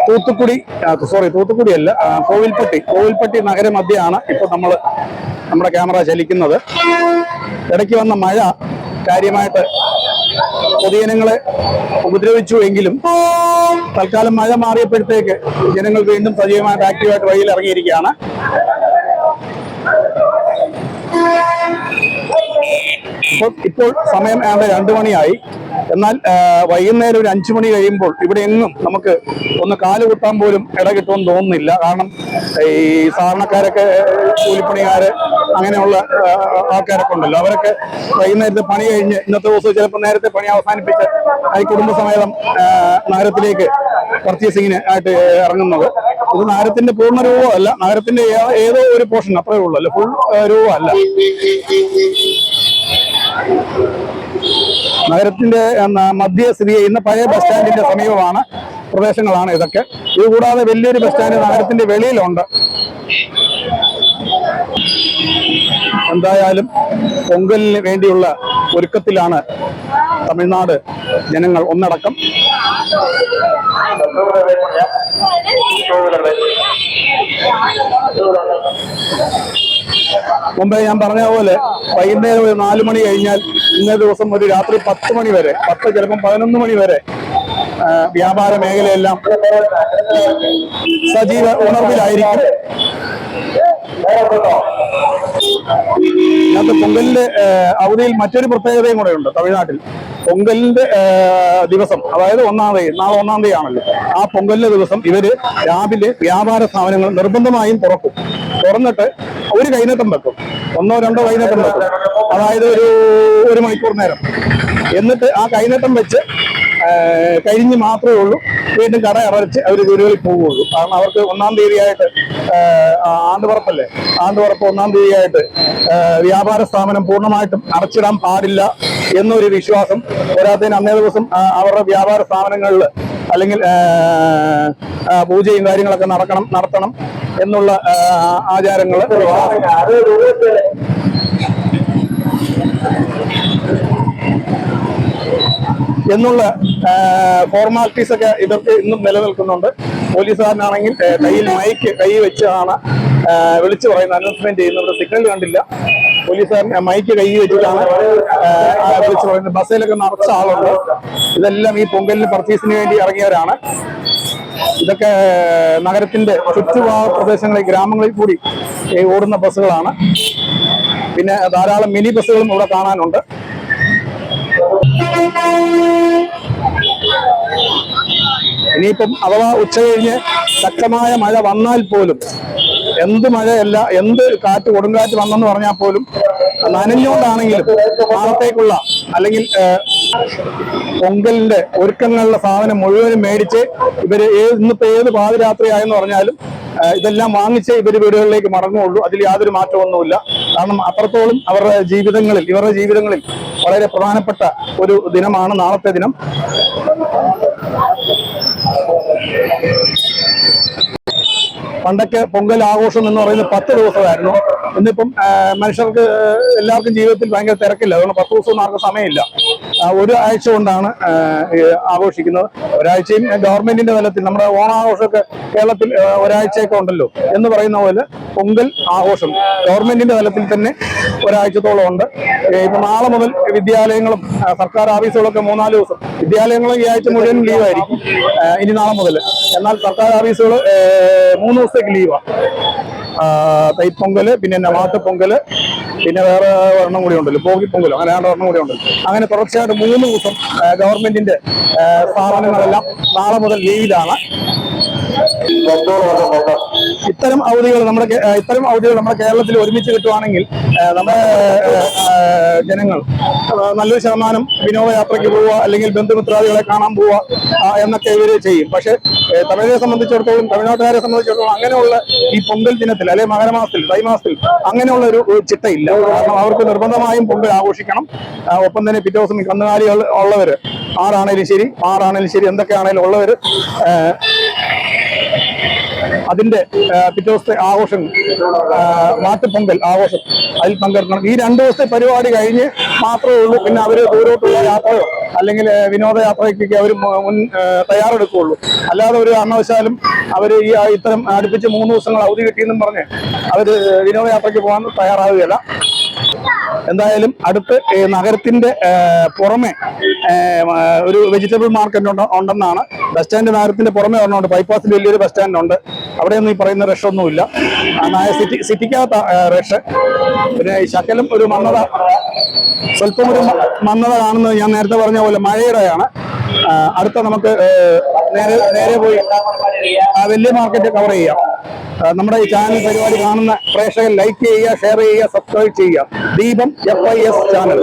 തൂത്തുക്കുടി അല്ല, കോവിൽപ്പട്ടി നഗരമധ്യയാണ് ഇപ്പോൾ നമ്മുടെ ക്യാമറ ചലിക്കുന്നത്. ഇടയ്ക്ക് വന്ന മഴ കാര്യമായിട്ട് പൊതുജനങ്ങളെ ഉപദ്രവിച്ചു എങ്കിലും തൽക്കാലം മഴ മാറിയപ്പോഴത്തേക്ക് ജനങ്ങൾ വീണ്ടും സജീവമായിട്ട് ആക്റ്റീവായിട്ട് വഴിയിൽ ഇറങ്ങിയിരിക്കുകയാണ്. ഇപ്പോൾ സമയം 2 മണിയായി. എന്നാൽ വൈകുന്നേരം ഒരു 5 മണി കഴിയുമ്പോൾ ഇവിടെ എങ്ങും നമുക്ക് ഒന്ന് കാല് കുത്താൻ പോലും ഇട കിട്ടുമെന്ന് തോന്നുന്നില്ല. കാരണം ഈ സാധാരണക്കാരൊക്കെ, കൂലിപ്പണിക്കാര്, അങ്ങനെയുള്ള ആൾക്കാരൊക്കെ ഉണ്ടല്ലോ, അവരൊക്കെ വൈകുന്നേരത്തെ പണി കഴിഞ്ഞ് ഇന്നത്തെ ദിവസം ചിലപ്പോൾ നേരത്തെ പണി അവസാനിപ്പിച്ച് ഈ കുടുംബസമേതം നഗരത്തിലേക്ക് പർച്ചേസിങ്ങിന് ആയിട്ട് ഇറങ്ങുന്നത്. ഇത് നഗരത്തിന്റെ പൂർണ്ണ രൂപമല്ല, നഗരത്തിന്റെ ഏതോ ഒരു പോർഷൻ അത്രേ ഉള്ളൂ, അല്ല ഫുൾ രൂപമല്ല. നഗരത്തിന്റെ മധ്യ സ്ഥിതി ചെയ്യുന്ന പഴയ ബസ് സ്റ്റാൻഡിന്റെ സമീപമാണ് പ്രദേശങ്ങളാണ് ഇതൊക്കെ. ഇതുകൂടാതെ വലിയൊരു ബസ് സ്റ്റാൻഡ് നഗരത്തിന്റെ വെളിയിലുണ്ട്. എന്തായാലും പൊങ്കലിന് വേണ്ടിയുള്ള ഒരുക്കത്തിലാണ് തമിഴ്നാട് ജനങ്ങൾ ഒന്നടക്കം. മുമ്പേ ഞാൻ പറഞ്ഞ പോലെ വൈകുന്നേരം ഒരു 4 മണി കഴിഞ്ഞാൽ ഇന്നേ ദിവസം ഒരു രാത്രി 10 മണി വരെ, ചിലപ്പം 11 മണി വരെ വ്യാപാര മേഖലയെല്ലാം സജീവ ഉണർവിലായിരിക്കും. ഇന്നത്തെ പൊങ്കലിന്റെ അവധിയിൽ മറ്റൊരു പ്രത്യേകതയും കൂടെ ഉണ്ട് തമിഴ്നാട്ടിൽ. പൊങ്കലിന്റെ ദിവസം, അതായത് നാളെ 1-ാം തീയതി ആണല്ലോ, ആ പൊങ്കലിന്റെ ദിവസം ഇവര് രാവിലെ വ്യാപാര സ്ഥാപനങ്ങൾ നിർബന്ധമായും തുറന്നിട്ട് ഒരു കൈനീട്ടം വെക്കും, 1-2 കൈനീട്ടം വെക്കും. അതായത് ഒരു മണിക്കൂർ നേരം. എന്നിട്ട് ആ കൈനീട്ടം വെച്ച് കഴിഞ്ഞ് മാത്രമേ ഉള്ളൂ വീണ്ടും കട അടച്ച് അവർ വീടുകളിൽ പോവുകയുള്ളൂ. കാരണം അവർക്ക് 1-ാം തീയതിയായിട്ട് ആണ്ടുപറപ്പല്ലേ, ആണ്ടുപറപ്പ് 1-ാം തീയതിയായിട്ട് വ്യാപാര സ്ഥാപനം പൂർണ്ണമായിട്ടും അടച്ചിടാൻ പാടില്ല എന്നൊരു വിശ്വാസം. പോരാത്തതിന് അന്നേ ദിവസം അവരുടെ വ്യാപാര സ്ഥാപനങ്ങളിൽ അല്ലെങ്കിൽ പൂജയും കാര്യങ്ങളൊക്കെ നടത്തണം എന്നുള്ള ആചാരങ്ങൾ, എന്നുള്ള ഫോർമാലിറ്റീസ് ഒക്കെ ഇവർക്ക് ഇന്നും നിലനിൽക്കുന്നുണ്ട്. പോലീസുകാരനാണെങ്കിൽ കയ്യിൽ കൈ വെച്ചാണ് വിളിച്ചു പറയുന്നത്, അനൗൺസ്മെന്റ് ചെയ്യുന്നത്. ഇവിടെ സിഗ്നൽ കണ്ടില്ല, പോലീസുകാരൻ മൈക്ക് കൈ വെച്ചിട്ടാണ് വിളിച്ചു പറയുന്നത്. ബസ്സിലൊക്കെ നിറച്ച ആളുണ്ട്. ഇതെല്ലാം ഈ പൊങ്കലിന് പർച്ചേസിന് വേണ്ടി ഇറങ്ങിയവരാണ്. ഇതൊക്കെ നഗരത്തിന്റെ ചുറ്റുഭാഗ പ്രദേശങ്ങളിൽ, ഗ്രാമങ്ങളിൽ കൂടി ഓടുന്ന ബസ്സുകളാണ്. പിന്നെ ധാരാളം മിനി ബസ്സുകളും ഇവിടെ കാണാനുണ്ട്. ഇനിയിപ്പം അഥവാ ഉച്ച കഴിഞ്ഞ് ശക്തമായ മഴ വന്നാൽ പോലും, എന്ത് മഴയല്ല, എന്ത് കൊടുങ്കാറ്റ് വന്നെന്ന് പറഞ്ഞാൽ പോലും നനഞ്ഞുകൊണ്ടാണെങ്കിലും നാളത്തേക്കുള്ള അല്ലെങ്കിൽ പൊങ്കലിന്റെ ഒരുക്കങ്ങളുടെ സാധനം മുഴുവനും മേടിച്ച് ഇവര് ഇന്നിപ്പോ ഏത് പാതിരാത്രിയായെന്ന് പറഞ്ഞാലും ഇതെല്ലാം വാങ്ങിച്ച് ഇവര് വീടുകളിലേക്ക് മടങ്ങുള്ളൂ. അതിൽ യാതൊരു മാറ്റമൊന്നുമില്ല. കാരണം അത്രത്തോളം ഇവരുടെ ജീവിതങ്ങളിൽ വളരെ പ്രധാനപ്പെട്ട ഒരു ദിനമാണ് നാളത്തെ ദിനം. പണ്ടൊക്കെ പൊങ്കൽ ആഘോഷം എന്ന് പറയുന്നത് 10 ദിവസമായിരുന്നു. ഇന്നിപ്പം മനുഷ്യർക്ക് എല്ലാവർക്കും ജീവിതത്തിൽ ഭയങ്കര തിരക്കില്ല, അതുകൊണ്ട് 10 ദിവസമൊന്നും ആർക്കും സമയമില്ല. ഒരാഴ്ച കൊണ്ടാണ് ആഘോഷിക്കുന്നത്. ഒരാഴ്ചയും ഗവൺമെന്റിന്റെ തലത്തിൽ, നമ്മുടെ ഓണാഘോഷമൊക്കെ കേരളത്തിൽ ഒരാഴ്ചയൊക്കെ ഉണ്ടല്ലോ എന്ന് പറയുന്ന പോലെ പൊങ്കൽ ആഘോഷം ഗവൺമെന്റിന്റെ തലത്തിൽ തന്നെ ഒരാഴ്ചത്തോളം ഉണ്ട്. ഇപ്പൊ നാളെ മുതൽ വിദ്യാലയങ്ങളും സർക്കാർ ഓഫീസുകളൊക്കെ 3-4 ദിവസം, വിദ്യാലയങ്ങളും ഈ ആഴ്ച മുഴുവൻ ലീവായിരിക്കും ഇനി നാളെ മുതൽ. എന്നാൽ സർക്കാർ ഓഫീസുകൾ 3 ദിവസത്തേക്ക് ലീവാണ്. തൈപ്പൊങ്കല്, പിന്നെ മാട്ടുപൊങ്കല്, പിന്നെ വേറെ ഒരെണ്ണം കൂടി ഉണ്ടല്ലോ, പോകിപ്പൊങ്കലോ, അങ്ങനെ 2 ഒരെണ്ണം കൂടി ഉണ്ടല്ലോ. അങ്ങനെ തുടർച്ചയായിട്ട് 3 ദിവസം ഗവൺമെന്റിന്റെ സ്ഥാപനങ്ങളെല്ലാം നാളെ മുതൽ ലീവിലാണ്. ഇത്തരം അവധികൾ നമ്മുടെ കേരളത്തിൽ ഒരുമിച്ച് കിട്ടുവാണെങ്കിൽ നമ്മുടെ ജനങ്ങൾ നല്ലൊരു ശതമാനം വിനോദയാത്രയ്ക്ക് പോവുക, അല്ലെങ്കിൽ ബന്ധുമിത്രാദികളെ കാണാൻ പോവുക എന്നൊക്കെ ഇവര് ചെയ്യും. പക്ഷെ തമിഴരെ സംബന്ധിച്ചിടത്തോളം, തമിഴ്നാട്ടുകാരെ സംബന്ധിച്ചിടത്തോളം അങ്ങനെയുള്ള ഈ പൊങ്കൽ ദിനത്തിൽ അല്ലെങ്കിൽ മകരമാസത്തിൽ, തൈമാസത്തിൽ അങ്ങനെയുള്ള ഒരു ചിട്ടയില്ല. കാരണം അവർക്ക് നിർബന്ധമായും പൊങ്കൽ ആഘോഷിക്കണം. ഒപ്പം തന്നെ പിറ്റേ ദിവസം കന്നുകാലികൾ ഉള്ളവര്, ആറാണേലും ശരി എന്തൊക്കെയാണേലും ഉള്ളവര് അതിന്റെ പിറ്റേ ദിവസത്തെ ആഘോഷം, മാട്ടുപൊങ്കൽ ആഘോഷം, അതിൽ പങ്കെടുക്കണം. ഈ 2 ദിവസത്തെ പരിപാടി കഴിഞ്ഞ് മാത്രമേ ഉള്ളൂ പിന്നെ അവർ ദൂരോട്ടുള്ള യാത്രയോ അല്ലെങ്കിൽ വിനോദയാത്രയ്ക്കൊക്കെ അവർ തയ്യാറെടുക്കുകയുള്ളൂ. അല്ലാതെ ഒരു കാരണവശാലും അവർ ഈ ഇത്തരം അടുപ്പിച്ച് 3 ദിവസങ്ങൾ അവധി കിട്ടിയെന്നും പറഞ്ഞ് അവർ വിനോദയാത്രയ്ക്ക് പോകാൻ തയ്യാറാവുകയില്ല. എന്തായാലും അടുത്ത് നഗരത്തിന്റെ പുറമെ ഒരു വെജിറ്റബിൾ മാർക്കറ്റ് ഉണ്ടെന്നാണ്. ബസ് സ്റ്റാൻഡ് നഗരത്തിന്റെ പുറമെ ഒരെണ്ണമുണ്ട്. ബൈപ്പാസിൽ വലിയൊരു ബസ് സ്റ്റാൻഡ് ഉണ്ട്. അവിടെയൊന്നും ഈ പറയുന്ന റഷ് ഒന്നുമില്ല. സിറ്റിക്കകത്ത റഷ്. പിന്നെ ഈ ശകലം ഒരു മന്ദത, സ്വല്പം ഒരു മന്ദത കാണുന്നത് ഞാൻ നേരത്തെ പറഞ്ഞ പോലെ മഴയുടെയാണ്. അടുത്ത നമുക്ക് നേരെ പോയി വലിയ മാർക്കറ്റ് കവർ ചെയ്യാം. നമ്മുടെ ഈ ചാനൽ പരിപാടി കാണുന്ന പ്രേക്ഷകർ ലൈക്ക് ചെയ്യുക, ഷെയർ ചെയ്യുക, സബ്സ്ക്രൈബ് ചെയ്യുക. ദീപം FIS ചാനൽ.